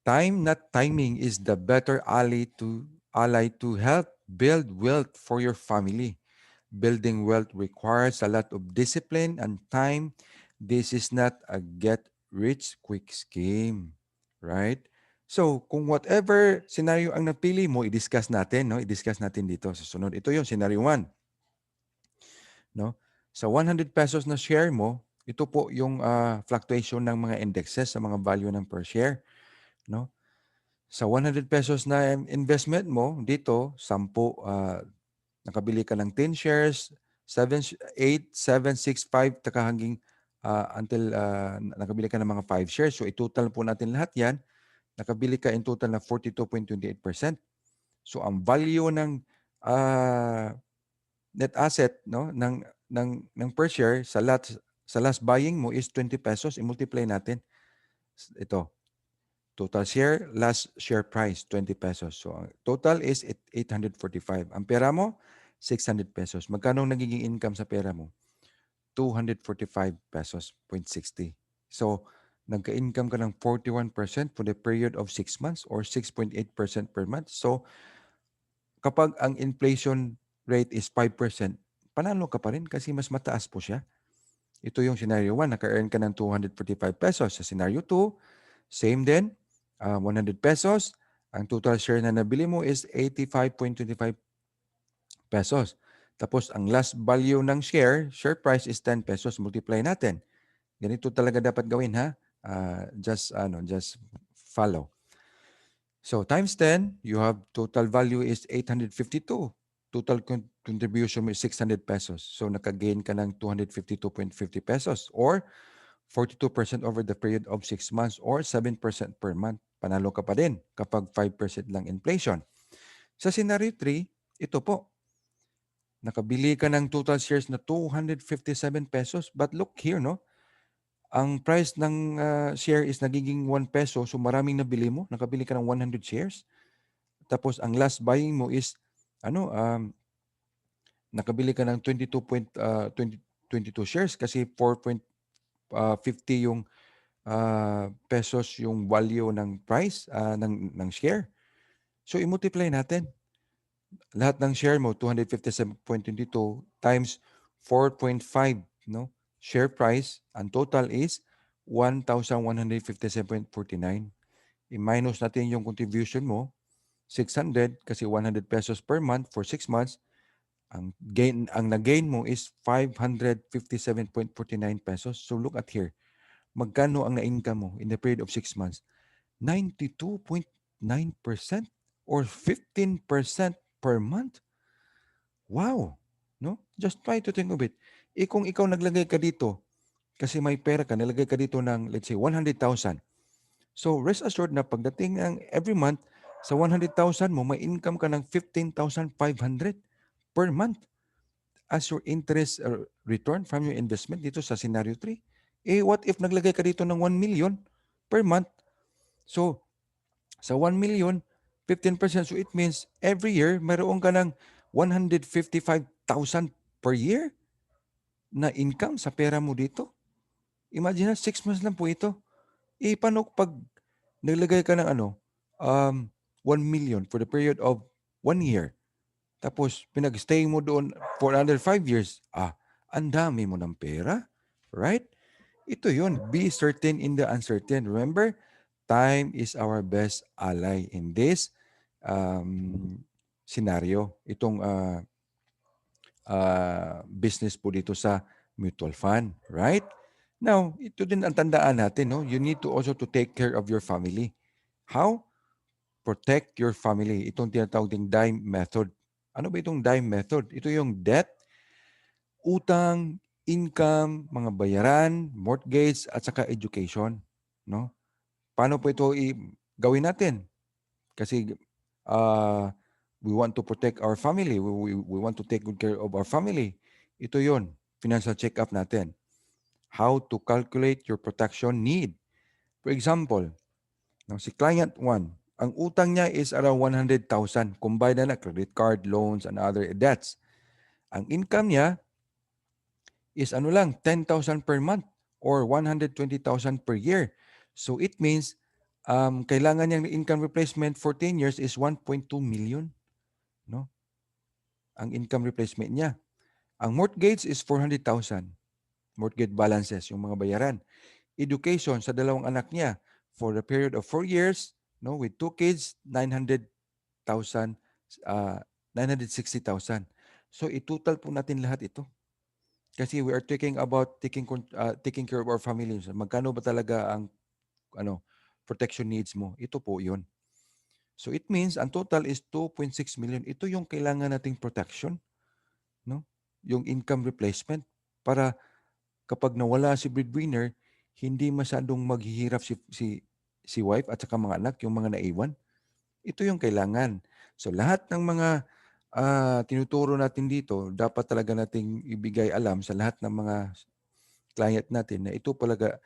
Time, not timing, is the better ally to help build wealth for your family. Building wealth requires a lot of discipline and time. This is not a get rich quick scheme, right? So, kung whatever scenario ang napili mo, i-discuss natin, no? I-discuss natin dito sa sunod. Ito yung scenario 1, no? Sa 100 pesos na share mo, ito po yung fluctuation ng mga indexes sa mga value ng per share, no? Sa 100 pesos na investment mo, dito, 10, nakabili ka ng 10 shares, 7, 8, 7, 6, 5, taka hanggang until nakabili ka ng mga 5 shares. So, i-total po natin lahat yan. Nakabili ka in total na 42.28%. So, ang value ng net asset, no, ng per share sa last buying mo is 20 pesos. I-multiply natin. Ito, total share, last share price, 20 pesos. So, ang total is 845. Ang pera mo, 600 pesos. Magkano nagiging income sa pera mo? 245 pesos, 0.60. So, nagka-income ka ng 41% for the period of 6 months or 6.8% per month. So, kapag ang inflation rate is 5%, panalo ka pa rin kasi mas mataas po siya. Ito yung scenario 1, naka-earn ka ng 245 pesos. Sa scenario 2, same din, 100 pesos. Ang total share na nabili mo is 85.25 pesos. Tapos, ang last value ng share price is 10 pesos. Multiply natin. Ganito talaga dapat gawin, ha? Just follow. So, times 10, you have total value is 852. Total contribution mo is 600 pesos. So, naka-gain ka ng 252.50 pesos or 42% over the period of 6 months or 7% per month. Panalo ka pa din kapag 5% lang inflation. Sa scenario 3, ito po. Nakabili ka ng total shares na 257 pesos. But look here, no? Ang price ng share is nagiging 1 peso. So maraming nabili mo. Nakabili ka ng 100 shares. Tapos ang last buying mo is nakabili ka ng 22 shares kasi 4.50 yung pesos yung value ng price ng share. So i-multiply natin. Lahat ng share mo 257.22 times 4.5, no? Share price, ang total is 1,157.49. I-minus natin yung contribution mo 600 kasi 100 pesos per month for 6 months. Ang na-gain mo is 557.49 pesos. So look at here. Magkano ang na-income mo in the period of 6 months? 92.9% or 15% per month. Wow! No? Just try to think of it. Kung ikaw naglagay ka dito, kasi may pera ka, nalagay ka dito ng, let's say, 100,000. So, rest assured na pagdating ng every month, sa 100,000 mo, may income ka ng 15,500. per month as your interest return from your investment dito sa scenario 3. What if naglagay ka dito ng 1 million per month? So, sa 1 million, 15%. So, it means every year, mayroon ka ng 155,000 per year na income sa pera mo dito. Imagine na, 6 months lang po ito. Paano pag naglagay ka ng 1 million for the period of 1 year? Tapos, pinag-stay mo doon for another 5 years. Ang dami mo ng pera. Right? Ito yun. Be certain in the uncertain. Remember, time is our best ally in this scenario. Itong business po dito sa mutual fund. Right? Now, ito din ang tandaan natin. No? You need to also to take care of your family. How? Protect your family. Itong tinatawag ding DIME method. Ano ba itong DIME method? Ito yung debt, utang, income, mga bayaran, mortgage, at saka education. No? Paano po ito gawin natin? Kasi we want to protect our family. We want to take good care of our family. Ito yon, financial check-up natin. How to calculate your protection need. For example, si client 1, ang utang niya is around 100,000 combined na credit card, loans, and other debts. Ang income niya is 10,000 per month or 120,000 per year. So it means kailangan niyang income replacement for 10 years is 1.2 million. No? Ang income replacement niya. Ang mortgage is 400,000. Mortgage balances, yung mga bayaran. Education sa dalawang anak niya for the period of 4 years, no, with 2 kids, 900,000, 960,000. So itotal po natin lahat ito. Kasi we are talking about taking care of our families. Magkano ba talaga ang protection needs mo? Ito po 'yun. So it means ang total is 2.6 million. Ito yung kailangan nating protection, no? Yung income replacement para kapag nawala si breadwinner, hindi masyadong maghihirap si wife at saka mga anak, yung mga naiwan. Ito yung kailangan. So lahat ng mga tinuturo natin dito, dapat talaga nating ibigay alam sa lahat ng mga client natin na ito talaga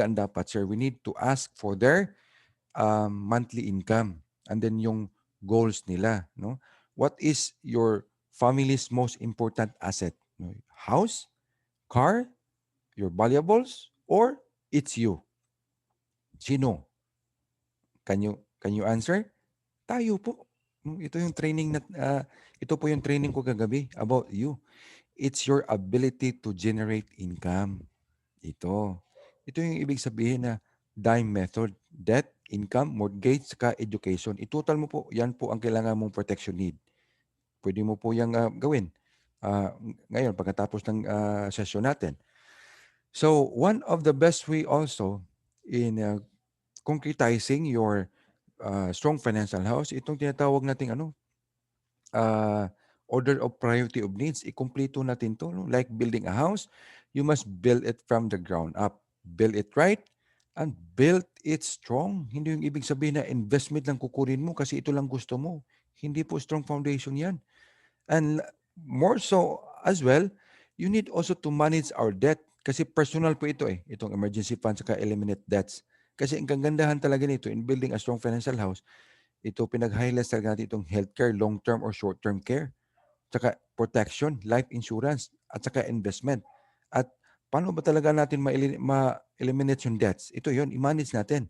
ang dapat, sir. We need to ask for their monthly income and then yung goals nila, no? What is your family's most important asset? House, car, your valuables, or it's you? Sino? Can you answer? Tayo po. Ito yung training ito po yung training ko kagabi about you. It's your ability to generate income. Ito. Ito yung ibig sabihin na DIME method. Debt, income, mortgage, saka education. Itotal mo po. Yan po ang kailangan mong protection need. Pwede mo po yung gawin. Ngayon, pagkatapos ng session natin. So, one of the best way also in concretizing your strong financial house, itong tinatawag nating order of priority of needs. Ikumpleto natin to. No? Like building a house, you must build it from the ground up. Build it right and build it strong. Hindi yung ibig sabihin na investment lang kukunin mo kasi ito lang gusto mo. Hindi po strong foundation yan. And more so as well, you need also to manage our debt kasi personal po ito itong emergency fund saka eliminate debts. Kasi ang kagandahan talaga nito in building a strong financial house, ito pinag-highlight talaga natin itong healthcare, long-term or short-term care, saka protection, life insurance, at saka investment. At paano ba talaga natin ma-eliminate yung debts? Ito yon, i-manage natin.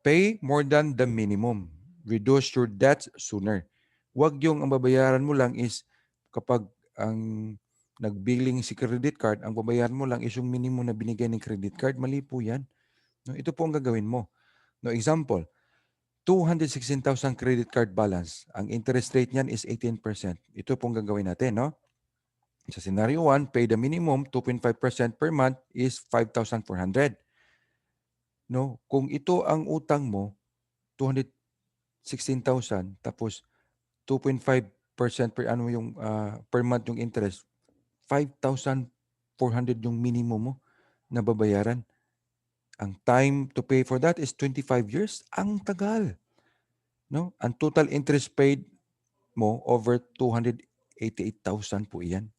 Pay more than the minimum. Reduce your debts sooner. Huwag yung ang babayaran mo lang is kapag ang nag-billing si credit card, ang babayaran mo lang is yung minimum na binigay ng credit card. Mali po yan. No, ito po ang gagawin mo. No, example, 216,000 credit card balance. Ang interest rate niyan is 18%. Ito pong gagawin natin, no? Sa scenario 1, pay the minimum 2.5% per month is 5,400. No? Kung ito ang utang mo, 216,000 tapos 2.5% per ano yung per month yung interest, 5,400 yung minimum mo na babayaran. Ang time to pay for that is 25 years. Ang tagal. No? Ang total interest paid mo over 88,000 po iyan.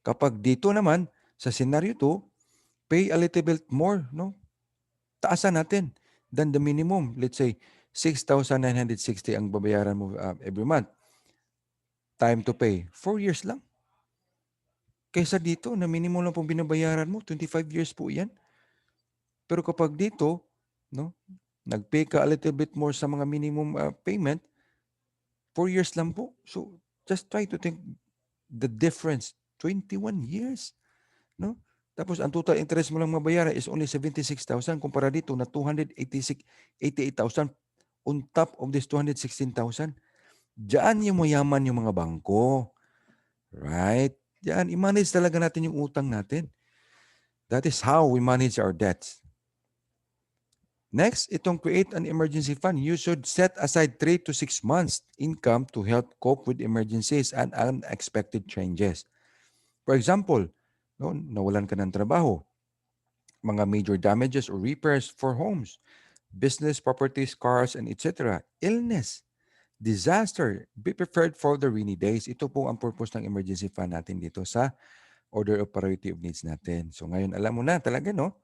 Kapag dito naman, sa scenario 2, pay a little bit more, no? Taasan natin than the minimum. Let's say, 6,960 ang babayaran mo every month. Time to pay, 4 years lang. Kaysa dito, na minimum lang pong binabayaran mo, 25 years po yan. Pero kapag dito, no, nag-pay ka a little bit more sa mga minimum payment, 4 years lang po. So, just try to think the difference. 21 years. No? Tapos, ang total interest mo lang mabayaran is only 76,000 kumpara dito na 288,000 on top of this 216,000. Diyan yung mayaman yung mga bangko. Right? Diyan, i-manage talaga natin yung utang natin. That is how we manage our debts. Next, itong create an emergency fund. You should set aside 3 to 6 months income to help cope with emergencies and unexpected changes. For example, no, nawalan ka ng trabaho, mga major damages or repairs for homes, business, properties, cars, and etc. Illness, disaster, be prepared for the rainy days. Ito po ang purpose ng emergency fund natin dito sa order of priority of needs natin. So ngayon, alam mo na talaga, no?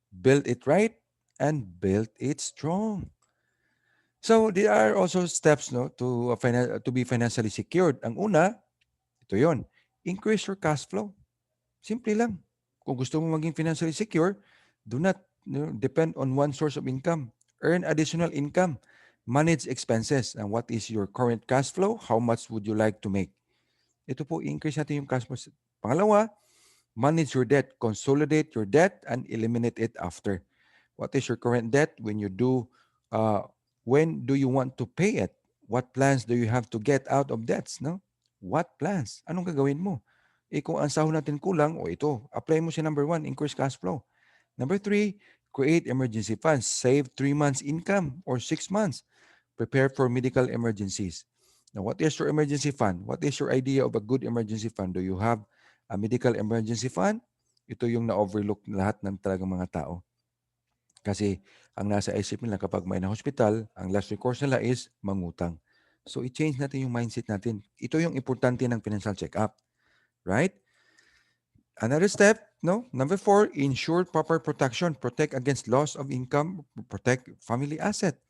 Build it right and build it strong. So there are also steps, no, to be financially secured. Ang una, ito 'yon. Increase your cash flow. Simple lang. Kung gusto mo maging financially secure, do not, depend on one source of income. Earn additional income. Manage expenses. And what is your current cash flow? How much would you like to make? Ito po, increase natin yung cash flow. Pangalawa, manage your debt. Consolidate your debt and eliminate it after. What is your current debt? When do you want to pay it? What plans do you have to get out of debts, no? What plans? Anong gagawin mo? Kung ang sahod natin kulang, ito, apply mo si number 1, increase cash flow. Number 3, create emergency funds. Save 3 months income or 6 months. Prepare for medical emergencies. Now, what is your emergency fund? What is your idea of a good emergency fund? Do you have a medical emergency fund? Ito yung na-overlook lahat ng talagang mga tao. Kasi ang nasa isip nila kapag may na-hospital, ang last recourse nila is mangutang. So, i-change natin yung mindset natin. Ito yung importante ng financial check-up. Right? Another step, no? Number 4, ensure proper protection. Protect against loss of income. Protect family asset.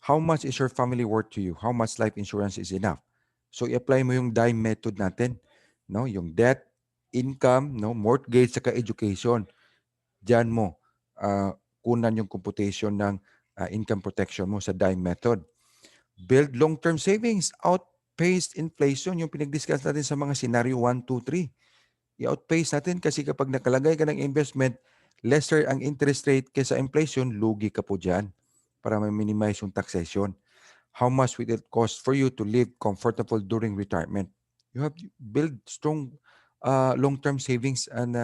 How much is your family worth to you? How much life insurance is enough? So, i-apply mo yung DIME method natin. No? Yung debt, income, no? Mortgage, saka education. Diyan mo kunan yung computation ng income protection mo sa DIME method. Build long-term savings. Outpace inflation. Yung pinag-discuss natin sa mga scenario 1, 2, 3. I-outpace natin kasi kapag nakalagay ka ng investment, lesser ang interest rate kaysa inflation, lugi ka po dyan para ma-minimize yung taxation. How much will it cost for you to live comfortable during retirement? You have to build strong long-term savings and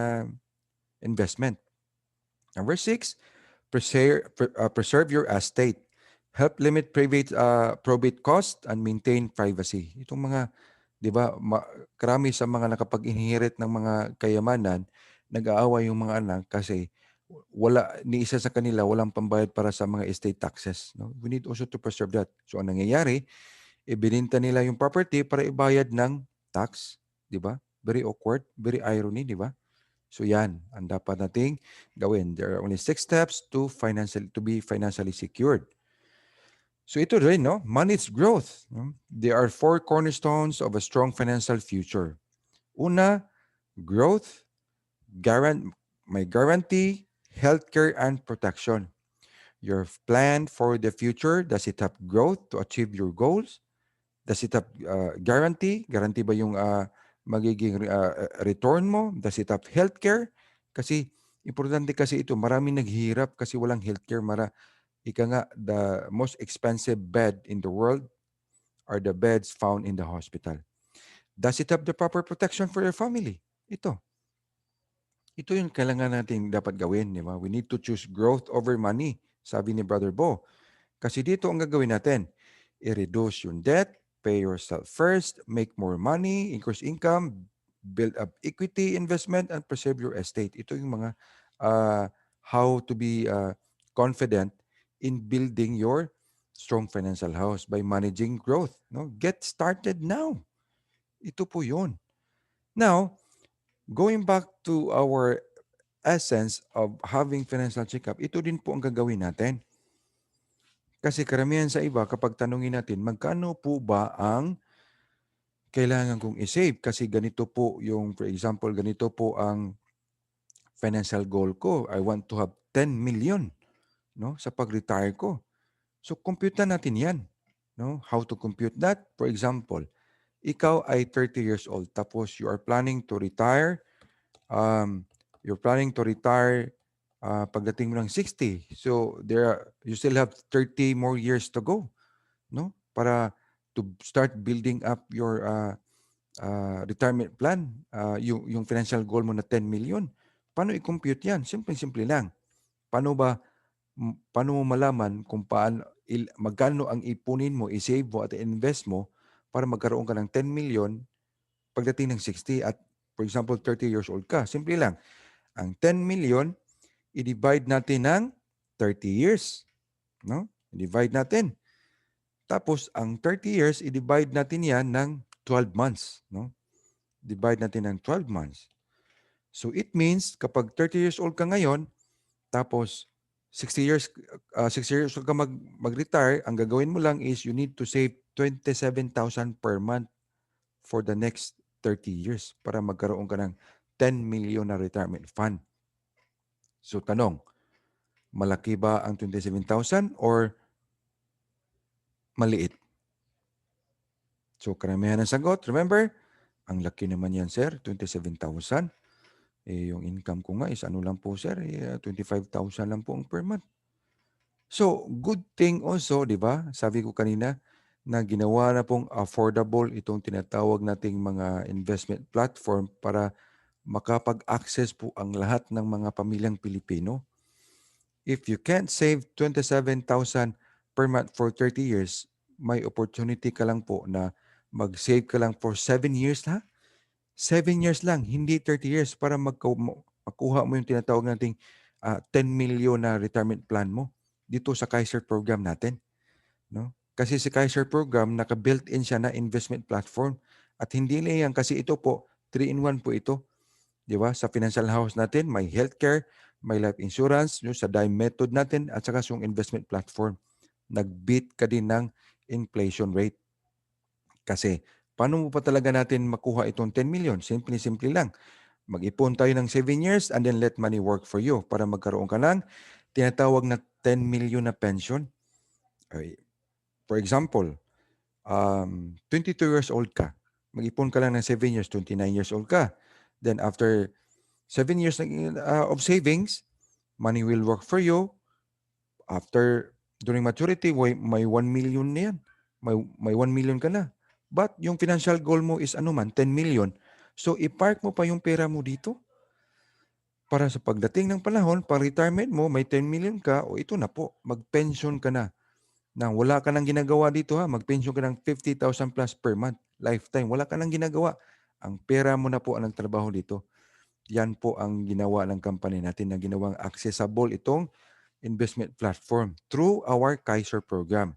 investment. Number 6, preserve your estate. Help limit probate cost and maintain privacy. Itong mga, di ba, karami sa mga nakapag-inherit ng mga kayamanan, nag-aawa yung mga anak kasi ni isa sa kanila walang pambayad para sa mga estate taxes. No? We need also to preserve that. So, ang nangyayari, ibininta nila yung property para ibayad ng tax. Di ba? Very awkward, very irony, di ba? So yan, ang dapat nating gawin. There are only 6 steps to be financially secured. So ito rin, no? Manage growth. No? There are 4 cornerstones of a strong financial future. Una, growth, may guarantee, healthcare, and protection. Your plan for the future, does it have growth to achieve your goals? Does it have guarantee? Guarantee ba yung magiging return mo? Does it have healthcare? Kasi importante kasi ito, maraming naghihirap kasi walang healthcare. Ika nga, the most expensive bed in the world are the beds found in the hospital. Does it have the proper protection for your family? Ito. Ito yung kailangan natin dapat gawin. Di ba? We need to choose growth over money, sabi ni Brother Bo. Kasi dito ang gagawin natin, i-reduce yung debt, pay yourself first, make more money, increase income, build up equity investment, and preserve your estate. Ito yung mga how to be confident in building your strong financial house by managing growth. No? Get started now. Ito po yun. Now, going back to our essence of having financial checkup, ito din po ang gagawin natin. Kasi karamihan sa iba, kapag tanungin natin, magkano po ba ang kailangan kong i-save? Kasi ganito po yung, for example, ganito po ang financial goal ko. I want to have 10 million, no, sa pag-retire ko. So, compute na natin yan. No? How to compute that? For example, ikaw ay 30 years old, tapos you are planning to retire, um, you're planning to retire pagdating mo ng 60. So, you still have 30 more years to go, no? Para to start building up your retirement plan, yung financial goal mo na 10 million. Paano i-compute yan? Simple-simple lang. Paano mo malaman kung magkano ang ipunin mo, i-save mo at i-invest mo para magkaroon ka ng 10 million pagdating ng 60 at for example 30 years old ka? Simple lang. Ang 10 million i-divide natin ng 30 years, no? I-divide natin. Tapos ang 30 years i-divide natin 'yan ng 12 months, no? Divide natin ng 12 months. So it means kapag 30 years old ka ngayon, tapos 60 years 60 years old ka mag-retire, ang gagawin mo lang is you need to save 27,000 per month for the next 30 years para magkaroon ka ng 10 million na retirement fund. So tanong, malaki ba ang 27,000 or maliit? So karamihan ng sagot, remember, ang laki naman yan sir, 27,000. Yung income ko nga is ano lang po sir, 25,000 lang po ang per month. So, good thing also, di ba? Sabi ko kanina, na ginawa na pong affordable itong tinatawag nating mga investment platform para makapag-access po ang lahat ng mga pamilyang Pilipino. If you can't save 27,000 per month for 30 years, may opportunity ka lang po na mag-save ka lang for 7 years ha? 7 years lang, hindi 30 years para makuha mo yung tinatawag nating 10 million na retirement plan mo dito sa Kaiser program natin, no? Kasi si Kaiser program naka-built-in siya na investment platform at hindi lang yan kasi ito po 3-in-1 po ito, 'di ba? Sa financial house natin may healthcare, may life insurance, yung sa Dime method natin at saka yung investment platform. Nag-beat ka din ng inflation rate. Kasi paano mo pa talaga natin makuha itong 10 million? Simple lang. Mag-ipon tayo ng 7 years and then let money work for you para magkaroon ka ng tinatawag na 10 million na pension. Okay. For example, 22 years old ka. Mag-ipon ka lang ng 7 years, 29 years old ka. Then after 7 years of savings, money will work for you. After, during maturity, may 1 million na yan. May 1 million ka na. But yung financial goal mo is ano man, 10 million. So, i-park mo pa yung pera mo dito para sa pagdating ng panahon, pang retirement mo, may 10 million ka, o ito na po, mag-pension ka na. Nang wala ka nang ginagawa dito ha, mag-pension ka ng 50,000 plus per month, lifetime. Wala ka nang ginagawa. Ang pera mo na po ang nagtrabaho dito. Yan po ang ginawa ng company natin na ginawang accessible itong investment platform through our Kaiser program.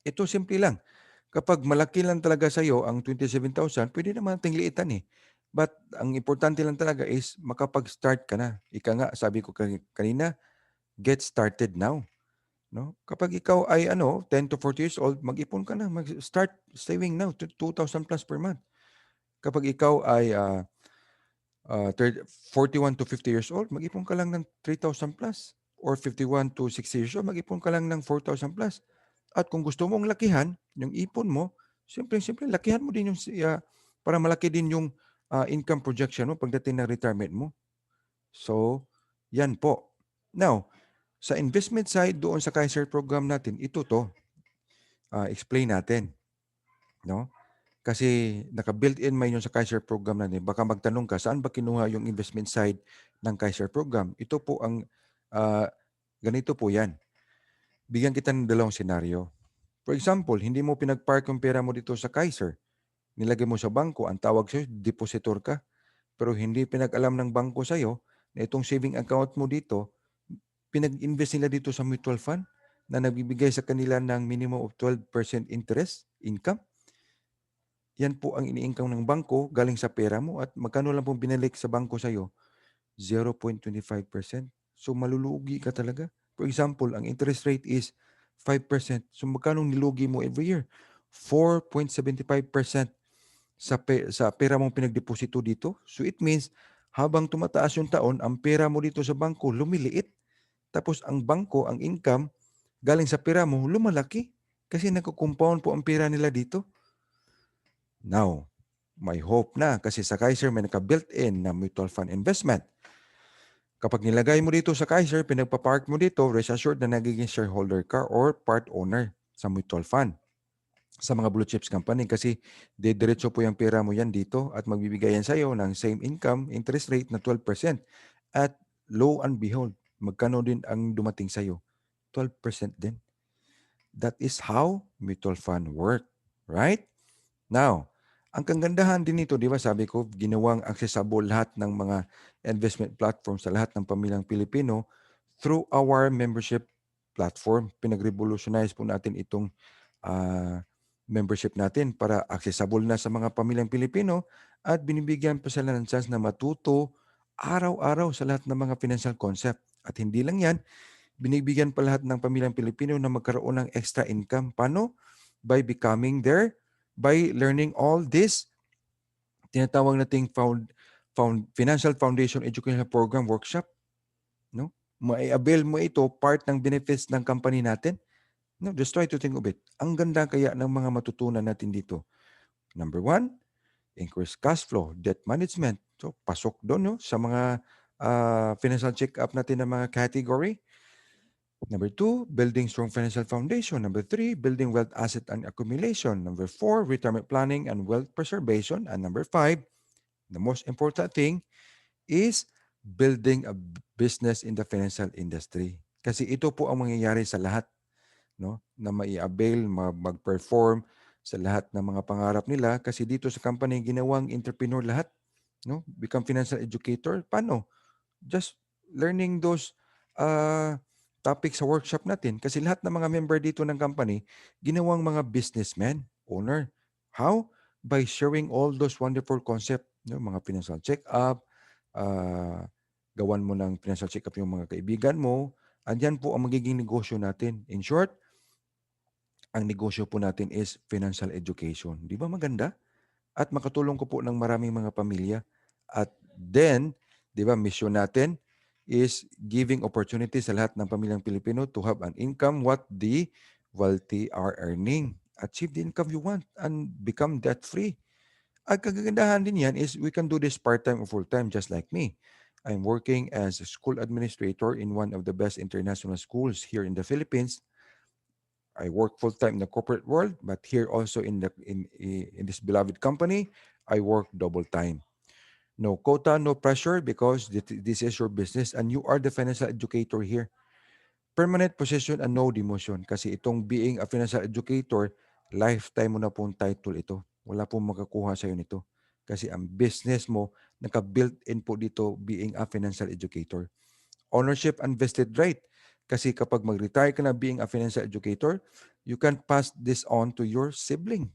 Ito simple lang. Kapag malaki lang talaga sa iyo ang 27,000, pwede naman nating liitan eh. But ang importante lang talaga is makapag-start ka na. Ika nga, sabi ko kanina, get started now. No? Kapag ikaw ay 10 to 40 years old, mag-ipon ka na, mag-start saving now to 2,000 plus per month. Kapag ikaw ay 41 to 50 years old, mag-ipon ka lang ng 3,000 plus. Or 51 to 60 years old, mag-ipon ka lang ng 4,000 plus. At kung gusto mong lakihan yung ipon mo, siyempre, lakihan mo din yung para malaki din yung income projection mo pagdating ng retirement mo. So, yan po. Now, sa investment side, doon sa Kaiser program natin, ito to. Explain natin. No? Kasi naka-built-in may yun sa Kaiser program natin. Baka magtanong ka, saan ba kinuha yung investment side ng Kaiser program? Ito po ang, ganito po yan. Bigyan kita ng dalawang senaryo. For example, hindi mo pinag-park yung pera mo dito sa Kaiser. Nilagay mo sa bangko, ang tawag sa'yo, depositor ka. Pero hindi pinag-alam ng bangko sa'yo na itong saving account mo dito, pinag-invest nila dito sa mutual fund na nagbibigay sa kanila ng minimum of 12% interest income. Yan po ang ini-income ng bangko galing sa pera mo at magkano lang pong binalik sa bangko sa'yo? 0.25%. So malulugi ka talaga. For example, ang interest rate is 5%. So magkano nilugi mo every year? 4.75% sa pera mong pinagdeposito dito. So it means habang tumataas yung taon, ang pera mo dito sa bangko lumiliit. Tapos ang bangko, ang income, galing sa pera mo, lumalaki. Kasi nagko-compound po ang pera nila dito. Now, may hope na kasi sa Kaiser may naka-built-in na mutual fund investment. Kapag nilagay mo dito sa Kaiser, pinagpa-park mo dito, rest assured na nagiging shareholder ka or part owner sa mutual fund sa mga blue chips company kasi diretso po yung pera mo yan dito at magbibigay yan sa'yo ng same income, interest rate na 12%. At lo and behold, magkano din ang dumating sa'yo? 12% din. That is how mutual fund work, right? Now, ang kagandahan din nito, di ba sabi ko, ginawang accessible lahat ng mga investment platform sa lahat ng pamilyang Pilipino through our membership platform. Pinag-revolutionize po natin itong membership natin para accessible na sa mga pamilyang Pilipino at binibigyan pa sila ng chance na matuto araw-araw sa lahat ng mga financial concept. At hindi lang yan, binibigyan pa lahat ng pamilyang Pilipino na magkaroon ng extra income. Paano? By becoming there, by learning all this, tinatawag nating Financial Foundation Educational Program Workshop. No? Mai-avail mo ito, part ng benefits ng company natin. No, just try to think of it. Ang ganda kaya ng mga matutunan natin dito. Number one, increase cash flow, debt management. So, pasok doon no, sa mga financial check-up natin ng mga category. Number two, building strong financial foundation. Number three, building wealth asset and accumulation. Number four, retirement planning and wealth preservation. And number five, the most important thing is building a business in the financial industry. Kasi ito po ang mangyayari sa lahat, no? Na mai-avail, mag-perform sa lahat ng mga pangarap nila kasi dito sa company ginawang entrepreneur lahat, no? Become financial educator. Paano? Just learning those uh, topics sa workshop natin kasi lahat ng mga member dito ng company ginawang mga businessmen, owner. How? By sharing all those wonderful concept, no? Mga financial check-up, gawan mo ng financial check-up yung mga kaibigan mo, andyan po ang magiging negosyo natin. In short, ang negosyo po natin is financial education. Di ba maganda? At makatulong ko po ng maraming mga pamilya. At then, di ba, mission natin is giving opportunity sa lahat ng pamilyang Pilipino to have an income what the wealthy are earning. Achieve the income you want and become debt-free. Ang kagandahan din yan is we can do this part-time or full-time just like me. I'm working as a school administrator in one of the best international schools here in the Philippines. I work full-time in the corporate world, but here also in this beloved company, I work double time. No quota, no pressure because this is your business and you are the financial educator here. Permanent position and no demotion kasi itong being a financial educator, lifetime mo na pong title ito. Wala pong makakuha sa'yo nito. Kasi ang business mo, naka-built-in po dito being a financial educator. Ownership and vested right. Kasi kapag mag-retire ka na being a financial educator, you can pass this on to your sibling,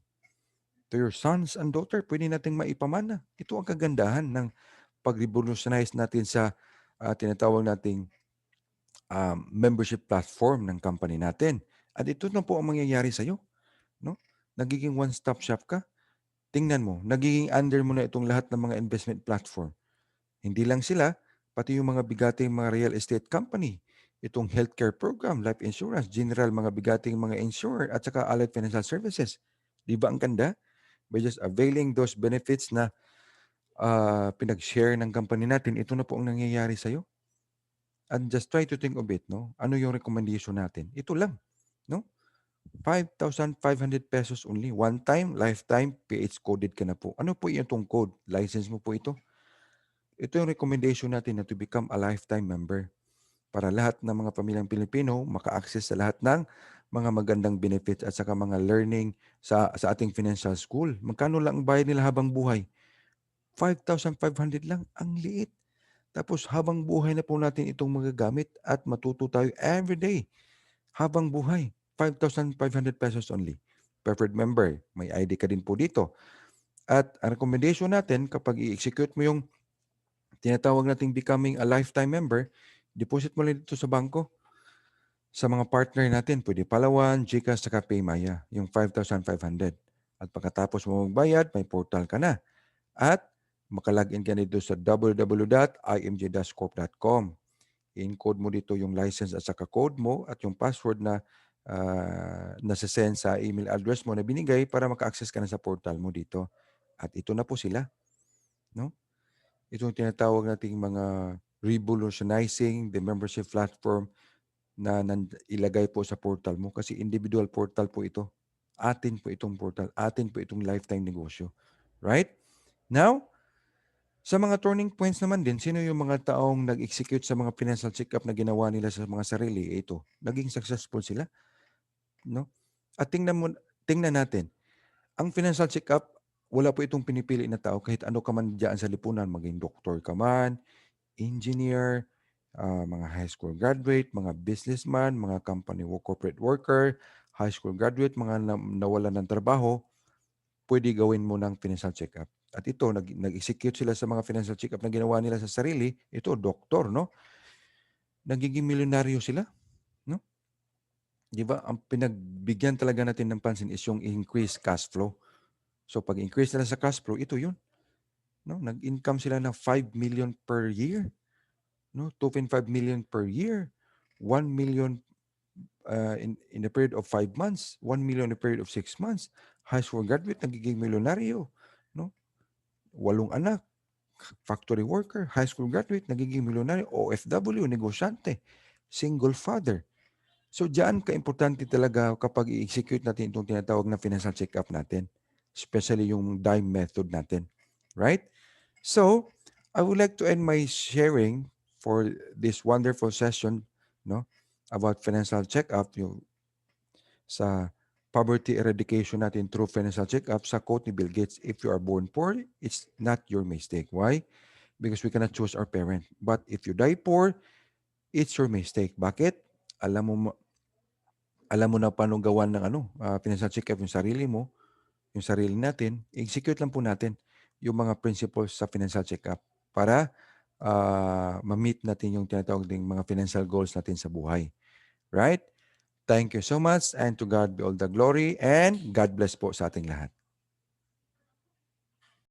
to your sons and daughter. Pwede nating maipamana. Ito ang kagandahan ng pag-revolutionize natin sa tinatawag nating membership platform ng company natin. At ito na po ang mangyayari sa'yo. No? Nagiging one-stop shop ka. Tingnan mo, nagiging under mo na itong lahat ng mga investment platform. Hindi lang sila, pati yung mga bigating mga real estate company, itong healthcare program, life insurance, general mga bigating mga insurer, at saka allied financial services. Di ba ang ganda? By just availing those benefits na pinag-share ng company natin, ito na po ang nangyayari sa'yo. And just try to think of it, no? Ano yung recommendation natin? Ito lang, no? 5,500 pesos only. One time, lifetime, PH coded ka na po. Ano po itong code? License mo po ito? Ito yung recommendation natin na to become a lifetime member para lahat ng mga pamilyang Pilipino maka-access sa lahat ng mga magandang benefits at saka mga learning sa ating financial school. Magkano lang ang bayad nila habang buhay? 5,500 lang. Ang liit. Tapos habang buhay na po natin itong magagamit at matuto tayo everyday habang buhay. 5,500 pesos only. Preferred member, may ID ka din po dito. At ang recommendation natin kapag i-execute mo yung tinatawag nating becoming a lifetime member, deposit mo lang dito sa bangko. Sa mga partner natin, pwede Palawan, GCash, saka PayMaya, yung 5,500. At pagkatapos mo magbayad, may portal ka na. At makalagin ka dito sa www.imj-corp.com. I-encode mo dito yung license at saka code mo at yung password na nasasend sa email address mo na binigay para maka-access ka na sa portal mo dito. At ito na po sila. No? Itong tinatawag nating mga revolutionizing the membership platform na ilagay po sa portal mo kasi individual portal po ito. Atin po itong portal. Atin po itong lifetime negosyo. Right? Now, sa mga turning points naman din, sino yung mga taong nag-execute sa mga financial check-up na ginawa nila sa mga sarili? Ito, naging successful sila. No? At tingnan natin, ang financial check-up, wala po itong pinipili na tao kahit ano ka man dyan sa lipunan, maging doktor ka man, engineer, mga high school graduate, mga businessman, mga company corporate worker, high school graduate, mga nawalan ng trabaho, pwede gawin mo ng financial check-up. At ito, nag-execute sila sa mga financial check-up na ginawa nila sa sarili. Ito, doktor, no? Nagiging milyonaryo sila, no? Di ba? Ang pinagbigyan talaga natin ng pansin is yung increased cash flow. So, pag increase nila sa cash flow, ito yun. No? Nag-income sila ng 5 million per year. No? 2.5 million per year. 1 million in a period of 5 months. 1 million in a period of 6 months. High school graduate, nagiging milyonaryo. No? 8 anak. Factory worker, high school graduate, nagiging milyonaryo, OFW, negosyante, single father. So diyan ka-importante talaga kapag i-execute natin itong tinatawag na financial check-up natin, especially yung DIME method natin. Right? So, I would like to end my sharing for this wonderful session, no, about financial check-up yung sa poverty eradication natin through financial check-up sa quote ni Bill Gates, if you are born poor, it's not your mistake. Why? Because we cannot choose our parent. But if you die poor, it's your mistake. Bakit? Alam mo alam mo na paano gawan ng financial check-up yung sarili natin, execute lang po natin yung mga principles sa financial check-up para ma-meet natin yung tinatawag ding mga financial goals natin sa buhay. Right? Thank you so much and to God be all the glory and God bless po sa ating lahat.